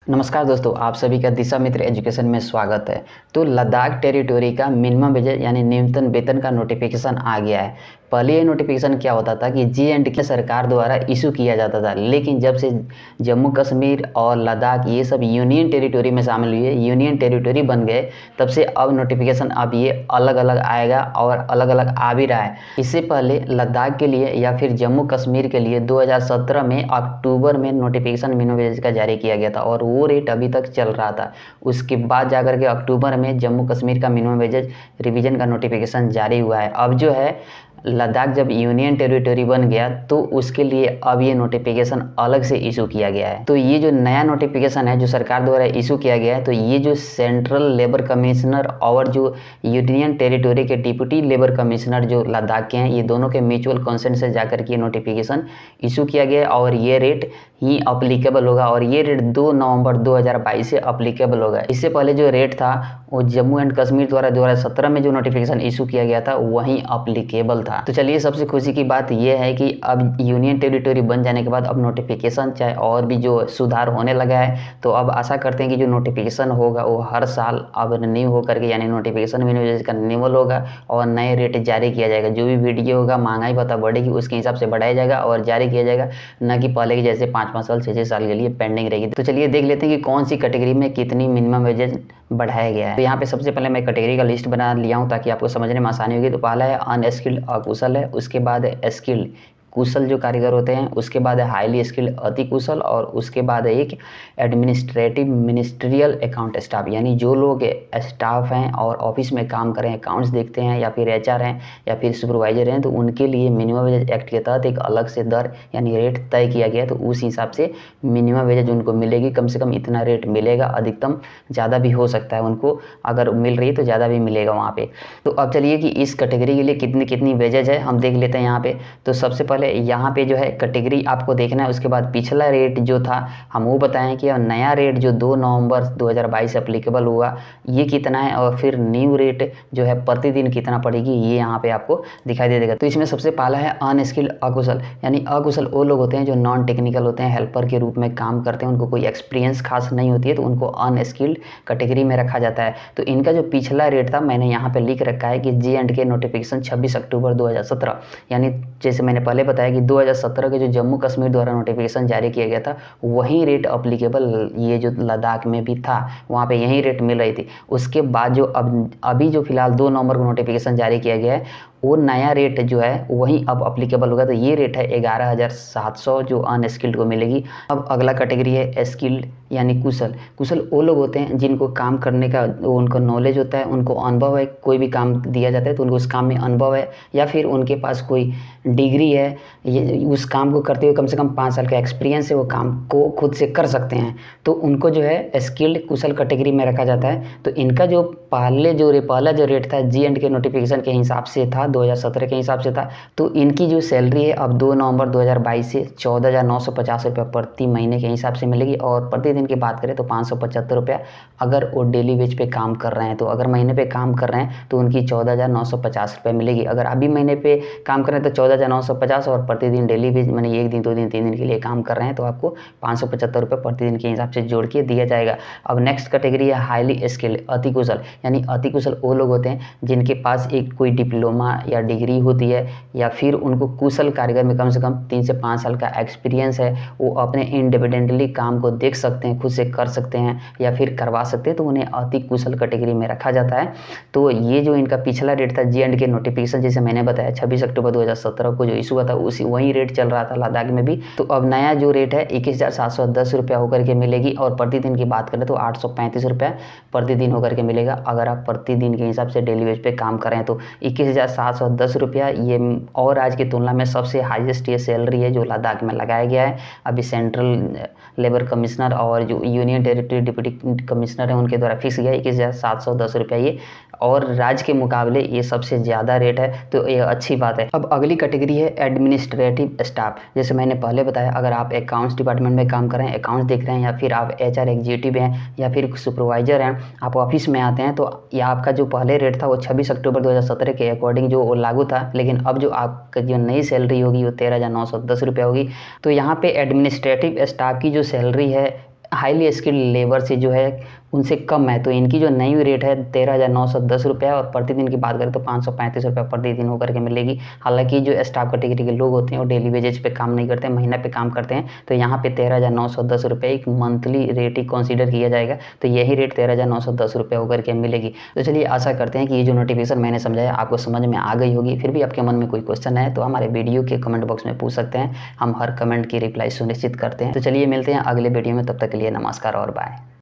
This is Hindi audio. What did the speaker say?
नमस्कार दोस्तों, आप सभी का दिशा मित्र एजुकेशन में स्वागत है। तो लद्दाख टेरिटोरी का मिनिमम वेजेस यानी न्यूनतम वेतन का नोटिफिकेशन आ गया है। पहले ये नोटिफिकेशन क्या होता था कि J&K सरकार द्वारा इशू किया जाता था, लेकिन जब से जम्मू कश्मीर और लद्दाख ये सब यूनियन टेरिटोरी में शामिल हुए, यूनियन टेरिटोरी बन गए, तब से अब नोटिफिकेशन अब ये अलग अलग आएगा और अलग अलग आ भी रहा है। इससे पहले लद्दाख के लिए या फिर जम्मू कश्मीर के लिए 2017 में अक्टूबर में नोटिफिकेशन मिनिमम वेजेस का जारी किया गया था और वो रेट अभी तक चल रहा था। उसके बाद जाकर के अक्टूबर में जम्मू कश्मीर का मिनिमम वेजेस रिवीजन का नोटिफिकेशन जारी हुआ है। अब जो है लद्दाख जब यूनियन टेरिटरी बन गया तो उसके लिए अब ये नोटिफिकेशन अलग से इशू किया गया है। तो ये जो नया नोटिफिकेशन है जो सरकार द्वारा इशू किया गया है, तो ये जो सेंट्रल लेबर कमिश्नर और जो यूनियन टेरिटरी के डिप्टी लेबर कमिश्नर जो लद्दाख के हैं, ये दोनों के म्यूचुअल कंसेंट से जाकर के नोटिफिकेशन इशू किया गया है और ये रेट ही अप्लीकेबल होगा और ये रेट 2 नवंबर 2022 से अप्लीकेबल होगा। इससे पहले जो रेट था वो जम्मू एंड कश्मीर द्वारा 2017 में जो नोटिफिकेशन इशू किया गया था वहीं अप्लीकेबल था। तो चलिए, सबसे खुशी की बात यह है कि अब यूनियन टेरिटरी बन जाने के बाद अब नोटिफिकेशन चाहे और भी जो सुधार होने लगा है, तो अब आशा करते हैं कि जो नोटिफिकेशन होगा वो हर साल अब रिन्यू होकर के यानी नोटिफिकेशन मिनिमम का रिन्यूअल होगा और नए रेट जारी किया जाएगा। जो भी वीडियो होगा, महंगाई भत्ता बढ़ेगी उसके हिसाब से बढ़ाया जाएगा और जारी किया जाएगा, न कि पहले की जैसे 5-5 साल 6-6 साल के लिए पेंडिंग रहेगी। तो चलिए देख लेते हैं कि कौन सी कैटेगरी में कितनी मिनिमम वेजेस बढ़ाया गया है। तो यहाँ पे सबसे पहले मैं कैटेगरी का लिस्ट बना लिया हूँ ताकि आपको समझने में आसानी होगी। तो पहला है अनस्किल्ड अकुशल है, उसके बाद है स्किल्ड कुशल जो कारीगर होते हैं, उसके बाद है हाईली स्किल्ड अति कुशल और उसके बाद है एक एडमिनिस्ट्रेटिव मिनिस्ट्रियल अकाउंट स्टाफ, यानी जो लोग स्टाफ हैं और ऑफिस में काम करें, अकाउंट्स देखते हैं या फिर HR हैं या फिर सुपरवाइजर हैं, तो उनके लिए मिनिमम वेज एक्ट के तहत एक अलग से दर यानी रेट तय किया गया है। तो उस हिसाब से मिनिमम वेज उनको मिलेगी, कम से कम इतना रेट मिलेगा, अधिकतम ज़्यादा भी हो सकता है, उनको अगर मिल रही है तो ज़्यादा भी मिलेगा वहाँ पे। तो अब चलिए कि इस कैटेगरी के लिए कितनी कितनी वेजेज है हम देख लेते हैं यहाँ पे। तो सबसे पहले यहाँ पे जो है कैटेगरी आपको देखना है, उसके बाद पिछला रेट जो था हम वो बताएं कि नया रेट जो 2 नवंबर 2022 से अप्लीकेबल हुआ ये कितना है और फिर न्यू रेट जो है प्रतिदिन कितना पड़ेगी ये यहाँ पे आपको दिखाई दे देगा। तो इसमें सबसे पहला है अनस्किल्ड अकुशल, यानी अकुशल वो लोग होते हैं जो नॉन टेक्निकल होते हैं, हेल्पर के रूप में काम करते हैं, उनको कोई एक्सपीरियंस खास नहीं होती है, तो उनको अनस्किल्ड कैटेगरी में रखा जाता है। तो इनका जो पिछला रेट था मैंने यहाँ पे लिख रखा है कि J&K नोटिफिकेशन 26 अक्टूबर 2017, यानी जैसे मैंने पहले बताया कि 2017 के जो जम्मू कश्मीर द्वारा नोटिफिकेशन जारी किया गया था वही रेट अप्लीकेबल ये जो लद्दाख में भी था, वहाँ पे यही रेट मिल रही थी। उसके बाद जो अभी जो फिलहाल 2 नवंबर को नोटिफिकेशन जारी किया गया है वो नया रेट जो है वही अब अप्लीकेबल होगा। तो ये रेट है 11,700 जो अनस्किल्ड को मिलेगी। अब अगला कैटेगरी है स्किल्ड यानी कुशल। कुशल वो लोग होते हैं जिनको काम करने का उनको नॉलेज होता है, उनको अनुभव है, कोई भी काम दिया जाता है तो उनको उस काम में अनुभव है या फिर उनके पास कोई डिग्री है, ये उस काम को करते हुए कम से कम 5 साल का एक्सपीरियंस है, वो काम को खुद से कर सकते हैं, तो उनको जो है स्किल्ड कुशल कैटेगरी में रखा जाता है। तो इनका जो पहला जो रेट था J&K नोटिफिकेशन के हिसाब से था, 2017 के हिसाब से था, तो इनकी जो सैलरी है अब 2 नवंबर 2022 से 14,950 रुपये प्रति महीने के हिसाब से मिलेगी और प्रतिदिन की बात करें तो 575 रुपया अगर वो डेली वेज पे काम कर रहे हैं। तो अगर महीने पे काम कर रहे हैं तो उनकी 14,950 रुपये मिलेगी। अगर अभी महीने पे काम कर रहे हैं तो 14,950 और प्रतिदिन डेली वेज मैंने 1 दिन 2 दिन 3 दिन के लिए काम कर रहे हैं तो आपको 575 रुपये प्रतिदिन के हिसाब से जोड़ के दिया जाएगा। अब नेक्स्ट कैटेगरी है हाईली स्किल्ड अति कुशल, यानी अति कुशल वो लोग होते हैं जिनके पास एक कोई डिप्लोमा या डिग्री होती है या फिर उनको कुशल कारीगर में कम से कम 3 से 5 साल का एक्सपीरियंस है, वो अपने इंडिपेंडेंटली काम को देख सकते हैं, खुद से कर सकते हैं या फिर करवा सकते हैं, तो उन्हें अति कुशल कैटेगरी में रखा जाता है। तो ये जो इनका पिछला रेट था J&K नोटिफिकेशन जैसे मैंने बताया 26 अक्टूबर 2017 को जो इशू हुआ था उसी वही रेट चल रहा था लद्दाख में भी। तो अब नया जो रेट है 21,710 रुपया होकर के मिलेगी और प्रतिदिन की बात करें तो 835 रुपया प्रतिदिन होकर के मिलेगा। अगर आप प्रतिदिन के हिसाब से डेली वेज पे काम करें तो 21,710 रुपया ये और आज की तुलना में सबसे हाईएस्ट ये सैलरी है जो लद्दाख में लगाया गया है। अभी सेंट्रल लेबर कमिश्नर और जो यूनियन टेरिटरी डिप्टी कमिश्नर है उनके द्वारा फिक्स गया 21,710 रुपया ये, और राज्य के मुकाबले ये सबसे ज़्यादा रेट है, तो ये अच्छी बात है। अब अगली कैटेगरी है एडमिनिस्ट्रेटिव स्टाफ। जैसे मैंने पहले बताया अगर आप अकाउंट्स डिपार्टमेंट में काम कर रहे हैं, अकाउंट्स देख रहे हैं या फिर आप HR एग्जीक्यूटिव हैं या फिर सुपरवाइजर हैं, आप ऑफिस में आते हैं, तो ये आपका जो पहले रेट था वो 26 अक्टूबर 2017 के अकॉर्डिंग जो लागू था, लेकिन अब जो आपका जो नई सैलरी होगी वो 13,910 रुपया होगी। तो यहाँ पे एडमिनिस्ट्रेटिव स्टाफ की जो सैलरी है हाईली स्किल्ड लेबर से जो है उनसे कम है। तो इनकी जो नई रेट है 13,910 रुपये और प्रतिदिन की बात करें तो 535 रुपये प्रतिदिन होकर के मिलेगी। हालांकि जो स्टाफ कैटेगरी के लोग होते हैं वो डेली वेजेज पे काम नहीं करते हैं, महीना पे काम करते हैं, तो यहाँ पे 13,910 रुपये एक मंथली रेट ही कंसीडर किया जाएगा। तो यही रेट 13,910 रुपये होकर के मिलेगी। तो चलिए आशा करते हैं कि ये जो नोटिफिकेशन मैंने समझाया आपको समझ में आ गई होगी। फिर भी आपके मन में कोई क्वेश्चन है तो हमारे वीडियो के कमेंट बॉक्स में पूछ सकते हैं, हम हर कमेंट की रिप्लाई सुनिश्चित करते हैं। तो चलिए मिलते हैं अगले वीडियो में, तब तक के लिए नमस्कार और बाय।